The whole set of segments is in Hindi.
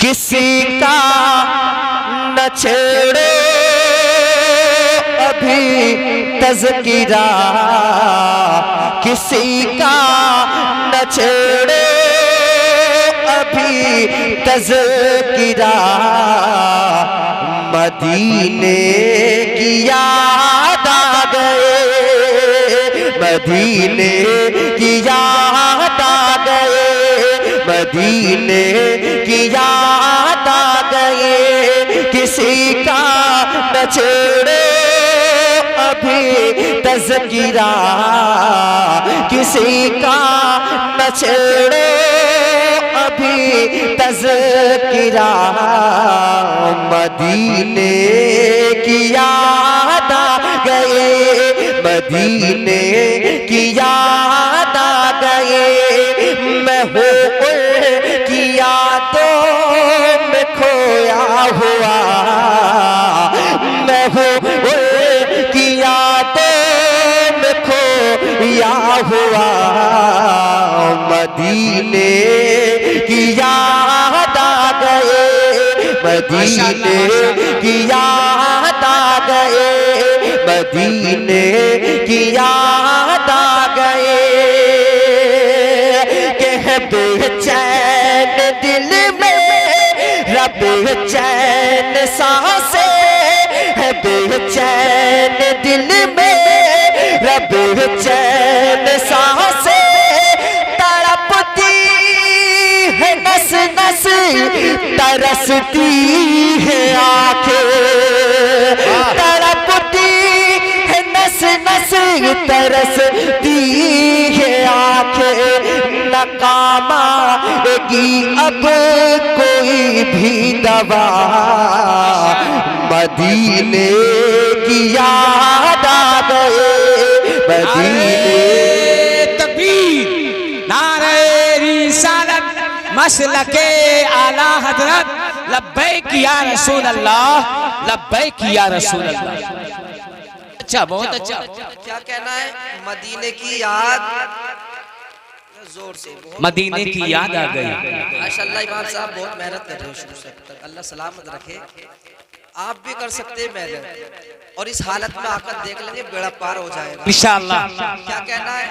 किसी का न छेड़ो अभी तज़किरा, किसी का न छेड़ो अभी तज़किरा। मदीने की याद आ गए, मदीने की याद आ गए, मदीने की याद आ गए। किसी का न छेड़ो अभी तज़किरा, किसी का न छेड़ो अभी तज़किरा। मदीने की याद आ गए, मदीने की याद आ गए। मैं हूँ की यादों में खोया हुआ, मैं हूँ की यादों में खोया हुआ। मदीने की याद आ गए, मदीने की याद आ गए, मदीने की याद आ गए। के बेचैन दिल में रब चैन सांसे है, बेचैन दिल में रब चैन सांसे। तड़पती है नस नस, तरसती है आंखें, तड़पती है नस नस, तरसती है आंखें। नकामा की अब कोई भी दवा, मदीने की याद आ गए, मदीने। तकबीर, नारे रिसालत, मसलके आला हजरत, लब्बैक या रसूल अल्लाह, लब्बैक या रसूल अल्लाह। अच्छा, बहुत अच्छा। क्या कहना है? मदीने की याद जोर से, मदीने की याद आ गई। माशाअल्लाह इमाम साहब बहुत मेहनत कर रहे हो शुरू से अब तक, अल्लाह सलामत रखे। आप भी कर सकते हैं मेहनत, और इस हालत में आकर देख लेंगे बेड़ा पार हो जाएगा इंशाअल्लाह। क्या कहना है?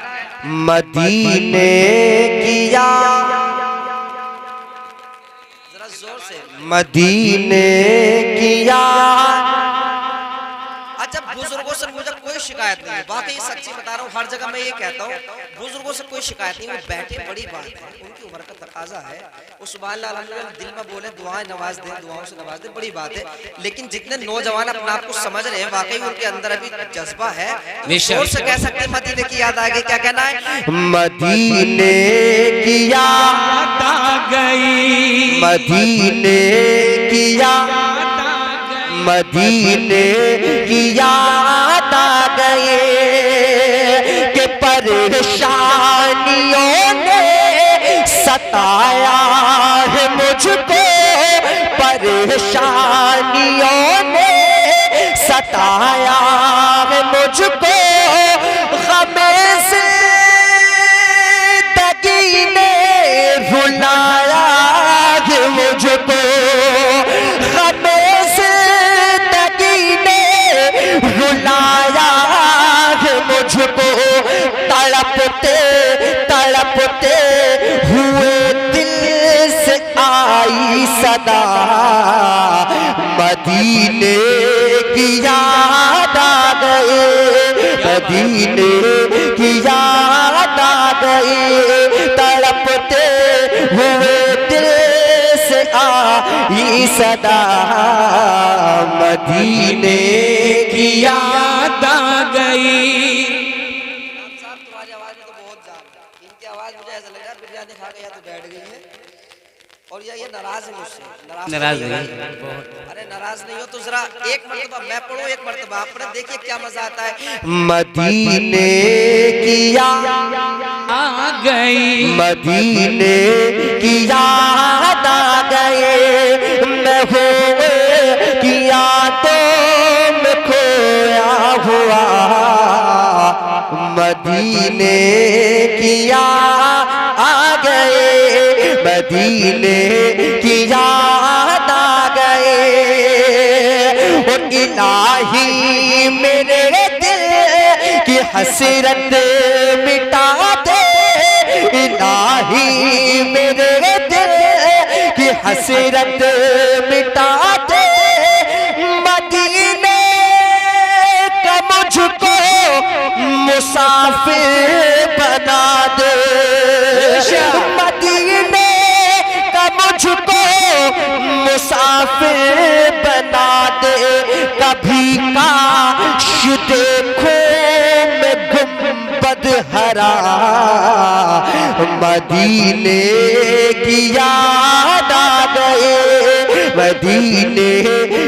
मदीने की याद, जरा जोर से, मदीने की याद। अच्छा, बुजुर्गों से मुझे कोई शिकायत नहीं है, वाकई सच्ची बता रहा हूँ, हर जगह मैं ये कहता हूँ, बुजुर्गों से कोई शिकायत नहीं। वो बैठे बड़ी बात है, उनकी उम्र का तकाजा है, वो सुभान अल्लाह अल्हम्दुलिल्लाह दिल में बोले, दुआएं नवाज दे, दुआओं से नवाज दे, बड़ी बात है। लेकिन जितने नौजवान अपने आप को समझ रहे हैं, वाकई उनके अंदर अभी जज्बा है, जोर से कह सकते हैं मदीने की याद आ गई। क्या कहना है? मदीने की याद आ गई, मदीने की याद, मदीने की याद आ गए। कि परेशानियों ने सताया है मुझको, परेशानियों ने सताया है मुझको। ग़मे ज़िंदगी ने रुलाया है मुझको, ग़मे ज़िंदगी ने रुलाया है मुझको। तड़पते तड़पते हुए दिल से आई सदा, मदीने की याद आ गए, मदीने की याद आ गए। तड़पते हुए दिल से आई सदा, मदीने की याद आ गई। तुम्हारी आवाज में तो बहुत जान है, इनकी आवाज मुझे ऐसा लग रहा है बिरयानी खा के या तो बैठ गई है, और ये नाराज है मुझसे। नाराज नहीं, अरे नाराज नहीं हो तो जरा एक मर्तबा मैं पढ़ूं, एक मर्तबा आप पढ़ें, देखिए क्या मजा आता है। मदीने की याद आ गई, मदीने की याद आ गए। मैं हूँ की यादों में खोया हुआ, मदीने की याद आ गए, मदीने की याद इलाही मेरे दिल की हसरत मिटा दे, इलाही मेरे दिल की हसरत मिटा दे, मदीने का मुझको मुसाफिर बना दे, मदीने का मुझको मुसाफिर बना दे, कभी काश देखो मैं गुंबद हरा, मदीने की याद आ गए, मदीने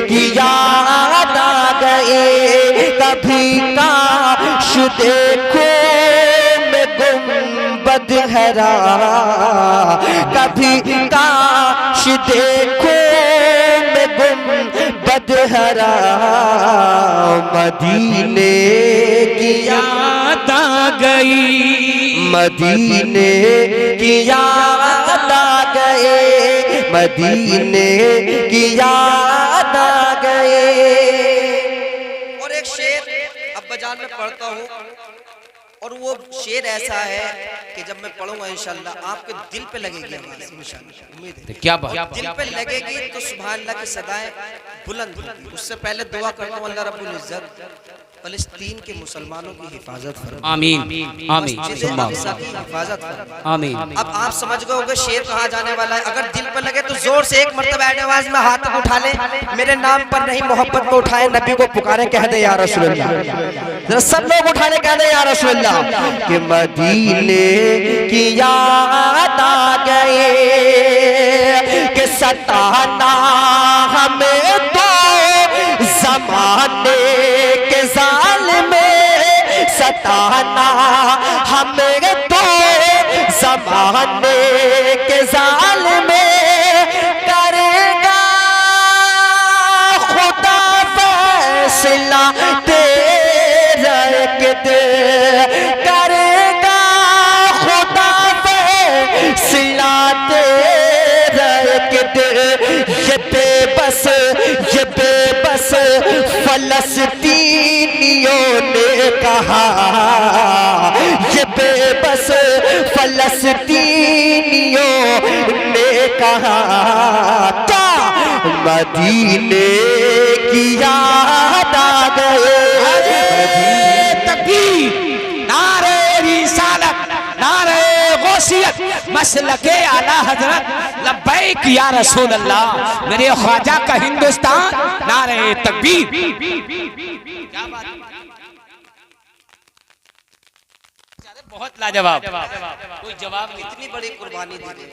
की याद आ गए, कभी काश देखो मैं गुंबद हरा, कभी काश देखो मैं गुंबद हरा, मदीने की याद आ गई, मदीने की याद आ गए, मदीने की याद आ गए। और एक शेर अब्बाजान में पढ़ता हूँ, और वो शेर ऐसा है कि जब मैं पढ़ूंगा इंशाल्लाह आपके दिल पे लगेगी आवाज़, इंशाल्लाह उम्मीद है। क्या बात, दिल पे लगेगी तो सुभान अल्लाह की सदाएं बुलंद होंगी। उससे पहले दुआ करता हूँ अल्लाह रब्बुल इज्जत फलस्तीन के मुसलमानों की हिफाजत फरमाए, आमीन आमीन मस्जिद अक़सा की हिफाजत फरमाए। आमीन। अब आप समझ गए होंगे शेर कहाँ जाने वाला है। अगर दिल पर लगे तो जोर से एक मर्तबा आवाज में हाथ उठा ले, मेरे नाम पर नहीं मोहब्बत में उठाए, नबी को पुकारे, कह दे या रसूलुल्लाह, जरा सब लोग उठाने कह दे या रसूलुल्लाह, कि मदीने की याद आ गए, कि सताना हमें तो ज़माने के ज़ालिम, सताना हमें तो ज़माने के ज़ालिम, करेगा खुदा फैसला तेरा के दे, करेगा खुदा फैसला तेरा के दे, ये बेबस फलस्तीनियों ने कहा, ये बेबस फलस्तीनियों ने कहा, क्या मदीने की याद आ गए, तकबीर, नारे रिसालत, नारे गौसियत, मसलके आला हजरत, लब्बैक या रसूल अल्लाह, मेरे ख्वाजा का हिंदुस्तान, नारे तकबीर। क्या बात, बहुत लाजवाब, कोई जवाब नहीं। इतनी बड़ी कुर्बानी दी गई,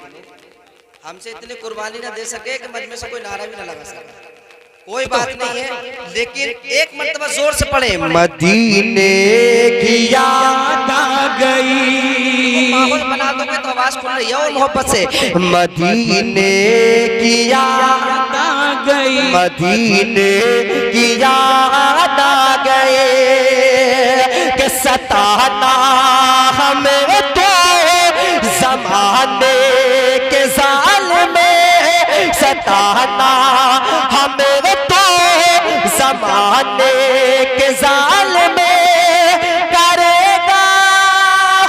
हमसे इतनी कुर्बानी ना दे सके कि मजमे से कोई नारा भी ना लगा सके, कोई बात नहीं है, लेकिन एक मर्तबा जोर से पढ़े, मदीने की याद आ गई, माहौल बना दोगे तो आवाज खुल रही है और मोहब्बत से, मदीने की याद आ गई, मदीने की याद आ गए, कि सताना हमें तो ज़माने के ज़ालिम, सताना हमें तो ज़माने के ज़ालिम, करेगा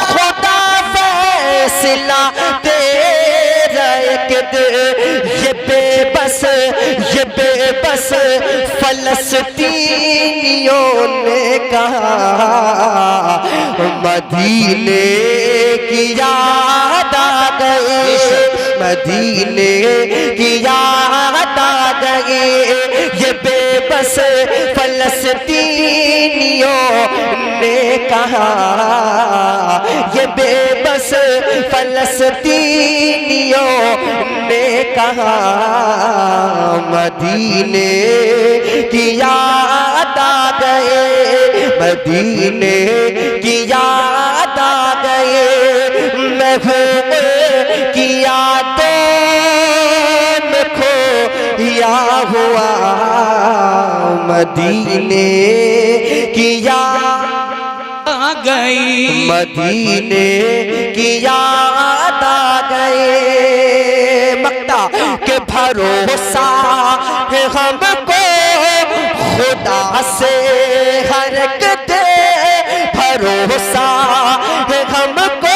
खुदा फैसला तेरा के दे, ये बेबस फलस्तीनियों ने कहा, मदीने की याद आ गई, मदीने की याद आ गई, ये बेबस फलस्तीनियों ने कहा, ये बेबस फलस्तीनियों ने कहा, मदीने की याद आ गए, मदीने की याद आ गए, महबूब की यादों में खोया हुआ, मदीने की याद आ गई, मदीने की याद आ गए, मक्ता के भरोसा है हमको खुदा से हर एक दे भरोसा है हमको,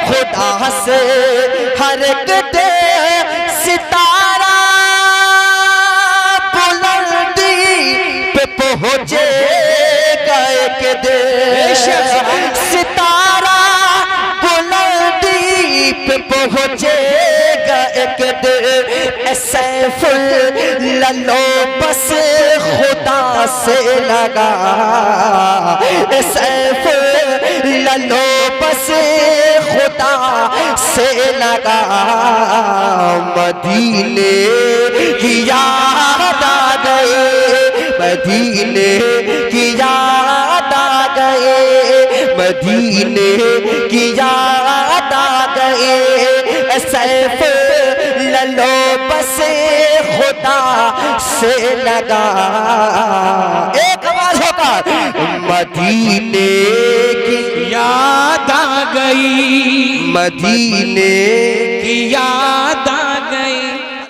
खुदा से हर एक दे सितारा बुलंदी पे पहुंचेगा एक दे, सितारा बुलंदी पे पहुंचेगा एक दे। सैफुल ललो बस खुदा से लगा, सैफुल ललो बस खुदा से लगा। मदीने की याद आ गए, मदीने की याद आ गए, मदीने की याद आ गए। सैफ ललो बस खुदा से लगा, एक आवाज होकर मदीने की याद आ गई, मदीने की याद आ गई।